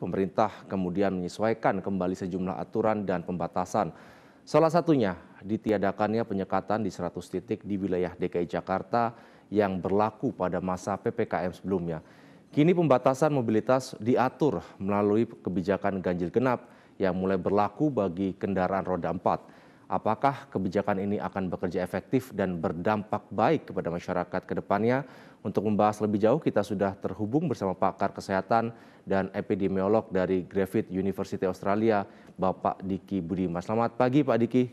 pemerintah kemudian menyesuaikan kembali sejumlah aturan dan pembatasan. Salah satunya ditiadakannya penyekatan di 100 titik di wilayah DKI Jakarta yang berlaku pada masa PPKM sebelumnya. Kini pembatasan mobilitas diatur melalui kebijakan ganjil genap yang mulai berlaku bagi kendaraan roda 4. Apakah kebijakan ini akan bekerja efektif dan berdampak baik kepada masyarakat ke depannya? Untuk membahas lebih jauh, kita sudah terhubung bersama pakar kesehatan dan epidemiolog dari Griffith University Australia, Bapak Diki Budiman. Selamat pagi, Pak Diki.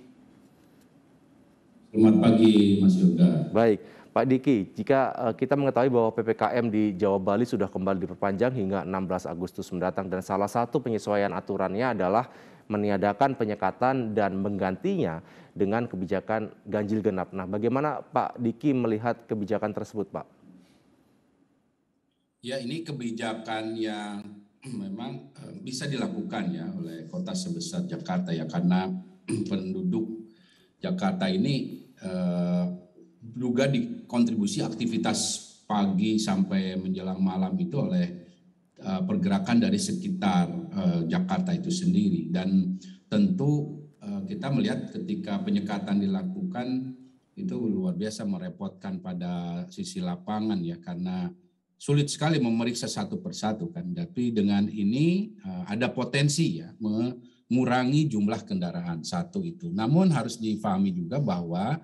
Selamat pagi, Mas Yoga. Baik, Pak Diki, jika kita mengetahui bahwa PPKM di Jawa Bali sudah kembali diperpanjang hingga 16 Agustus mendatang dan salah satu penyesuaian aturannya adalah meniadakan penyekatan dan menggantinya dengan kebijakan ganjil genap. Nah, bagaimana Pak Diki melihat kebijakan tersebut, Pak? Ya, ini kebijakan yang memang bisa dilakukan ya oleh kota sebesar Jakarta ya, karena penduduk Jakarta ini juga dikontribusi aktivitas pagi sampai menjelang malam itu oleh pergerakan dari sekitar Jakarta itu sendiri. Dan tentu kita melihat ketika penyekatan dilakukan itu luar biasa merepotkan pada sisi lapangan ya, karena sulit sekali memeriksa satu persatu kan. Tapi dengan ini ada potensi ya mengurangi jumlah kendaraan satu itu. Namun harus difahami juga bahwa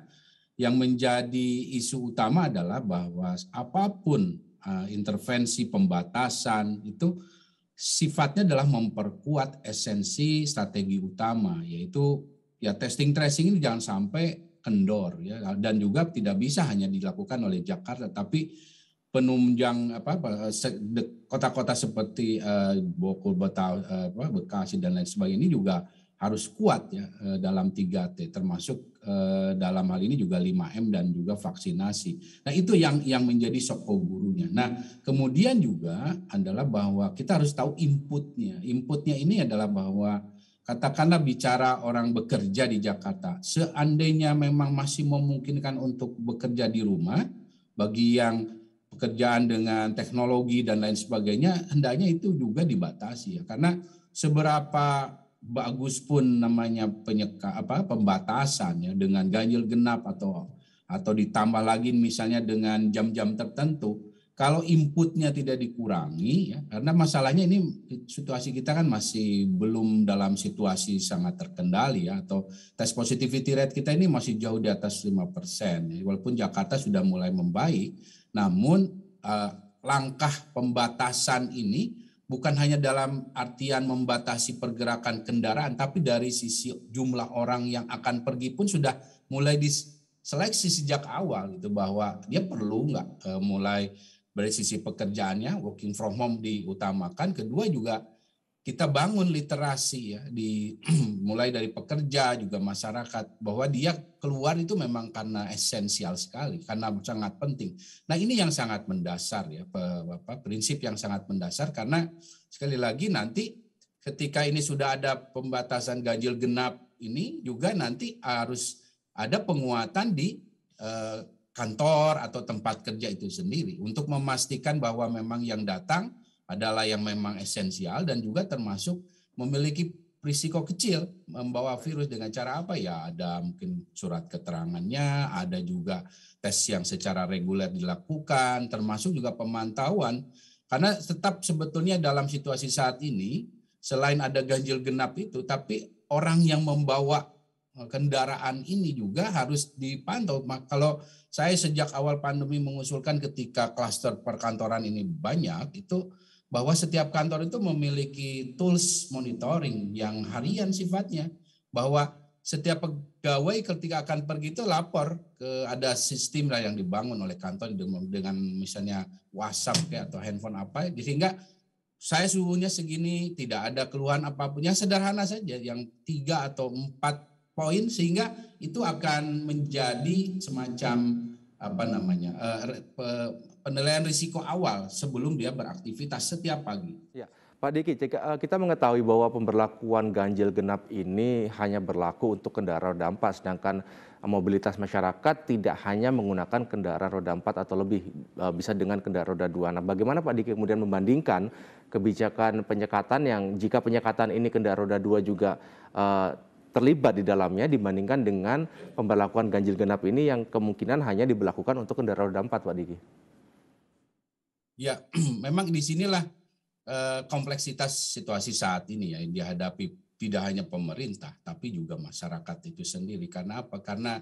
yang menjadi isu utama adalah bahwa apapun intervensi pembatasan itu sifatnya adalah memperkuat esensi strategi utama, yaitu ya testing tracing ini jangan sampai kendor ya, dan juga tidak bisa hanya dilakukan oleh Jakarta, tapi penunjang kota-kota seperti Bogor, Bekasi dan lain sebagainya ini juga harus kuat ya dalam 3T, termasuk dalam hal ini juga 5M dan juga vaksinasi. Nah, itu yang menjadi soko gurunya. Nah, kemudian juga adalah bahwa kita harus tahu inputnya. Inputnya ini adalah bahwa katakanlah bicara orang bekerja di Jakarta, seandainya memang masih memungkinkan untuk bekerja di rumah, bagi yang pekerjaan dengan teknologi dan lain sebagainya, hendaknya itu juga dibatasi ya. Karena seberapa bagus pun namanya pembatasan ya dengan ganjil genap atau ditambah lagi misalnya dengan jam-jam tertentu, kalau inputnya tidak dikurangi ya, karena masalahnya ini situasi kita kan masih belum dalam situasi sangat terkendali ya, atau tes positivity rate kita ini masih jauh di atas 5%. Ya, walaupun Jakarta sudah mulai membaik, namun langkah pembatasan ini bukan hanya dalam artian membatasi pergerakan kendaraan, tapi dari sisi jumlah orang yang akan pergi pun sudah mulai diseleksi sejak awal gitu, bahwa dia perlu nggak mulai dari sisi pekerjaannya working from home diutamakan. Kedua juga kita bangun literasi ya mulai dari pekerja juga masyarakat, bahwa dia keluar itu memang karena esensial sekali, karena sangat penting. Nah, ini yang sangat mendasar ya, prinsip yang sangat mendasar, karena sekali lagi nanti ketika ini sudah ada pembatasan ganjil genap ini juga nanti harus ada penguatan di kantor atau tempat kerja itu sendiri untuk memastikan bahwa memang yang datang adalah yang memang esensial dan juga termasuk memiliki risiko kecil membawa virus. Dengan cara apa ya, ada mungkin surat keterangannya, ada juga tes yang secara reguler dilakukan, termasuk juga pemantauan. Karena tetap sebetulnya dalam situasi saat ini selain ada ganjil genap itu, tapi orang yang membawa kendaraan ini juga harus dipantau. Kalau saya sejak awal pandemi mengusulkan ketika klaster perkantoran ini banyak, itu bahwa setiap kantor itu memiliki tools monitoring yang harian sifatnya, bahwa setiap pegawai ketika akan pergi itu lapor ke, ada sistem lah yang dibangun oleh kantor dengan misalnya WhatsApp atau handphone apa, sehingga saya suhunya segini, tidak ada keluhan apapun, yang sederhana saja, yang 3 atau 4 poin, sehingga itu akan menjadi semacam penilaian risiko awal sebelum dia beraktivitas setiap pagi. Ya, Pak Diki, kita mengetahui bahwa pemberlakuan ganjil genap ini hanya berlaku untuk kendaraan roda 4, sedangkan mobilitas masyarakat tidak hanya menggunakan kendaraan roda 4 atau lebih, bisa dengan kendaraan roda 2. Nah, bagaimana Pak Diki kemudian membandingkan kebijakan penyekatan yang jika penyekatan ini kendaraan roda 2 juga terlibat di dalamnya dibandingkan dengan pemberlakuan ganjil genap ini yang kemungkinan hanya diberlakukan untuk kendaraan roda 4, Pak Diki? Ya, memang di sinilah kompleksitas situasi saat ini ya yang dihadapi tidak hanya pemerintah tapi juga masyarakat itu sendiri. Karena apa? Karena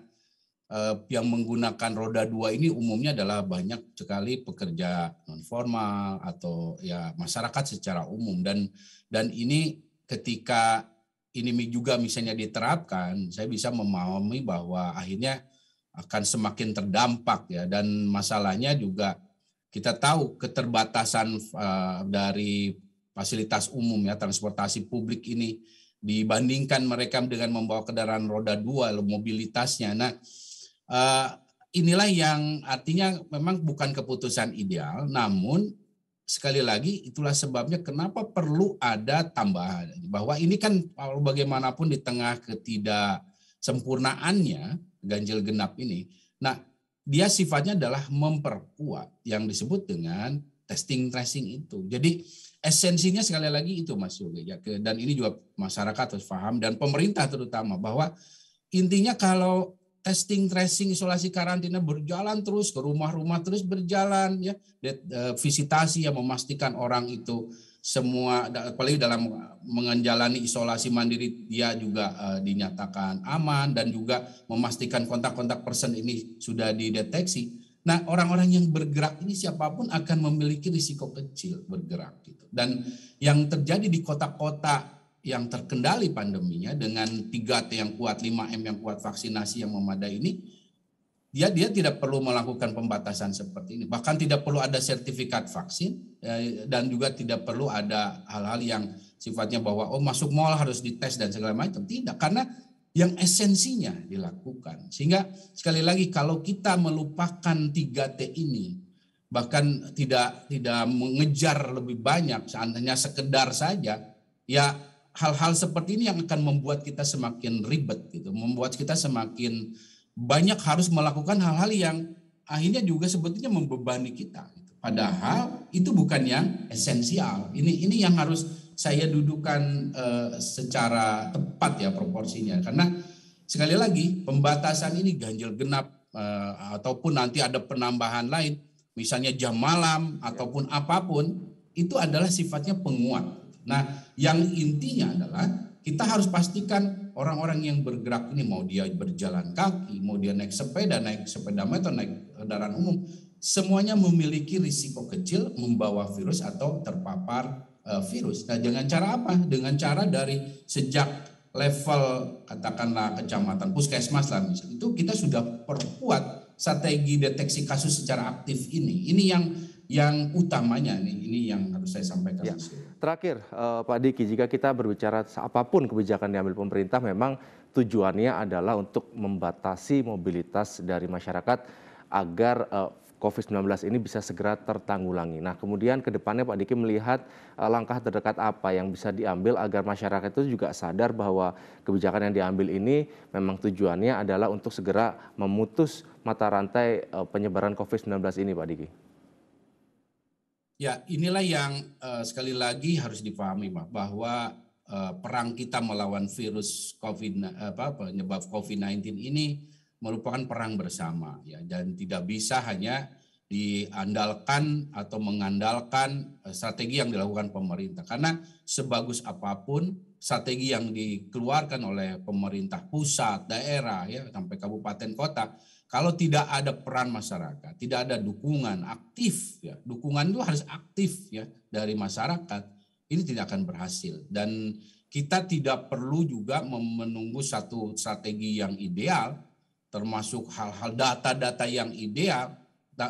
yang menggunakan roda 2 ini umumnya adalah banyak sekali pekerja non formal atau ya masyarakat secara umum, dan ini ketika ini juga misalnya diterapkan, saya bisa memahami bahwa akhirnya akan semakin terdampak ya, dan masalahnya juga kita tahu keterbatasan dari fasilitas umum ya, transportasi publik ini dibandingkan mereka dengan membawa kendaraan roda 2 mobilitasnya. Nah, inilah yang artinya memang bukan keputusan ideal, namun sekali lagi itulah sebabnya kenapa perlu ada tambahan, bahwa ini kan bagaimanapun di tengah ketidaksempurnaannya ganjil genap ini. Nah, dia sifatnya adalah memperkuat yang disebut dengan testing tracing itu. Jadi esensinya sekali lagi itu Mas Yoga ya, dan ini juga masyarakat harus paham dan pemerintah terutama, bahwa intinya kalau testing tracing isolasi karantina berjalan terus, ke rumah-rumah terus berjalan ya, visitasi yang memastikan orang itu semua, apalagi dalam menjalani isolasi mandiri dia juga dinyatakan aman, dan juga memastikan kontak-kontak person ini sudah dideteksi. Nah, orang-orang yang bergerak ini siapapun akan memiliki risiko kecil bergerak gitu. Dan yang terjadi di kota-kota yang terkendali pandeminya dengan 3T yang kuat, 5M yang kuat, vaksinasi yang memadai ini, dia tidak perlu melakukan pembatasan seperti ini. Bahkan tidak perlu ada sertifikat vaksin, dan juga tidak perlu ada hal-hal yang sifatnya bahwa masuk mall harus dites dan segala macam. Tidak, karena yang esensinya dilakukan. Sehingga sekali lagi kalau kita melupakan 3T ini, bahkan tidak mengejar lebih banyak, seandainya sekedar saja, ya hal-hal seperti ini yang akan membuat kita semakin ribet gitu, membuat kita semakin banyak harus melakukan hal-hal yang akhirnya juga sebetulnya membebani kita. Padahal itu bukan yang esensial. Ini yang harus saya dudukan secara tepat ya proporsinya. Karena sekali lagi pembatasan ini ganjil genap ataupun nanti ada penambahan lain, misalnya jam malam ataupun apapun, itu adalah sifatnya penguat. Nah, yang intinya adalah kita harus pastikan orang-orang yang bergerak ini, mau dia berjalan kaki, mau dia naik sepeda motor, naik kendaraan umum, semuanya memiliki risiko kecil membawa virus atau terpapar virus. Nah, dengan cara apa? Dengan cara dari sejak level katakanlah kecamatan, puskesmas lah misalnya, itu kita sudah perkuat strategi deteksi kasus secara aktif ini. Ini yang utamanya nih, ini yang harus saya sampaikan. Ya. Terakhir, Pak Diki, jika kita berbicara apapun kebijakan diambil pemerintah, memang tujuannya adalah untuk membatasi mobilitas dari masyarakat agar COVID-19 ini bisa segera tertanggulangi. Nah, kemudian ke depannya Pak Diki melihat langkah terdekat apa yang bisa diambil agar masyarakat itu juga sadar bahwa kebijakan yang diambil ini memang tujuannya adalah untuk segera memutus mata rantai penyebaran COVID-19 ini, Pak Diki. Ya, inilah yang sekali lagi harus dipahami, bahwa perang kita melawan virus penyebab COVID-19 ini merupakan perang bersama ya, dan tidak bisa hanya diandalkan atau mengandalkan strategi yang dilakukan pemerintah, karena sebagus apapun strategi yang dikeluarkan oleh pemerintah pusat, daerah ya sampai kabupaten kota, kalau tidak ada peran masyarakat, tidak ada dukungan aktif ya, dukungan itu harus aktif ya dari masyarakat, ini tidak akan berhasil. Dan kita tidak perlu juga menunggu satu strategi yang ideal, termasuk hal-hal data-data yang ideal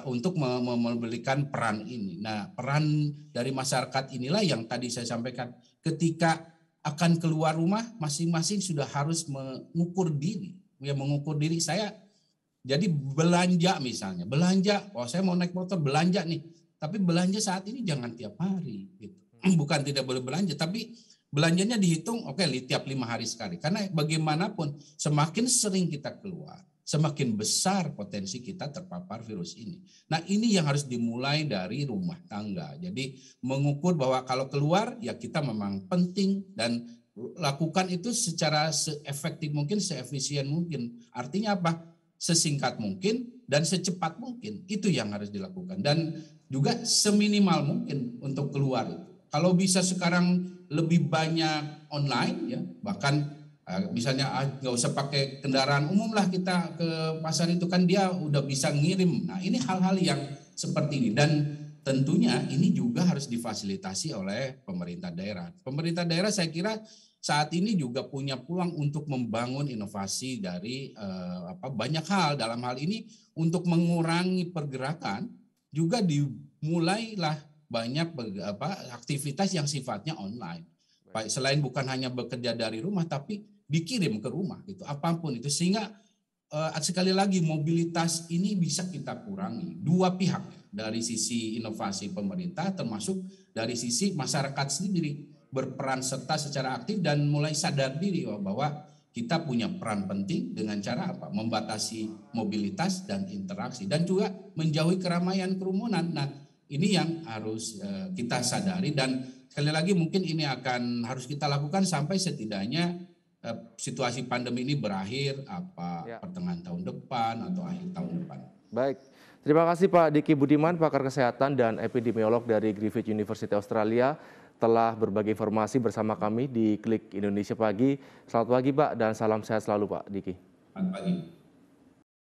untuk memberikan peran ini. Nah, peran dari masyarakat inilah yang tadi saya sampaikan, ketika akan keluar rumah masing-masing sudah harus mengukur diri. Ya, mengukur diri saya. Jadi belanja misalnya, saya mau naik motor belanja nih, tapi belanja saat ini jangan tiap hari gitu. bukan tidak boleh belanja, tapi belanjanya dihitung oke tiap 5 hari sekali. Karena bagaimanapun semakin sering kita keluar, semakin besar potensi kita terpapar virus ini. Nah ini yang harus dimulai dari rumah tangga. Jadi mengukur bahwa kalau keluar ya kita memang penting dan lakukan itu secara seefektif mungkin, seefisien mungkin. Artinya apa? Sesingkat mungkin dan secepat mungkin. Itu yang harus dilakukan. Dan juga seminimal mungkin untuk keluar. Kalau bisa sekarang lebih banyak online ya, bahkan misalnya nggak usah pakai kendaraan umum lah kita ke pasar itu kan dia udah bisa ngirim. Nah ini hal-hal yang seperti ini dan tentunya ini juga harus difasilitasi oleh pemerintah daerah. Pemerintah daerah saya kira saat ini juga punya peluang untuk membangun inovasi dari banyak hal. Dalam hal ini untuk mengurangi pergerakan juga dimulailah banyak aktivitas yang sifatnya online. Baik selain bukan hanya bekerja dari rumah tapi dikirim ke rumah gitu. Apapun itu sehingga sekali lagi mobilitas ini bisa kita kurangi. Dua pihak dari sisi inovasi pemerintah termasuk dari sisi masyarakat sendiri berperan serta secara aktif dan mulai sadar diri bahwa kita punya peran penting dengan cara apa? Membatasi mobilitas dan interaksi dan juga menjauhi keramaian kerumunan. Nah, ini yang harus kita sadari dan sekali lagi mungkin ini akan harus kita lakukan sampai setidaknya situasi pandemi ini berakhir pertengahan tahun depan atau akhir tahun depan. Baik. Terima kasih Pak Diki Budiman, pakar kesehatan dan epidemiolog dari Griffith University Australia telah berbagi informasi bersama kami di Klik Indonesia Pagi. Selamat pagi Pak dan salam sehat selalu Pak Diki. Selamat pagi.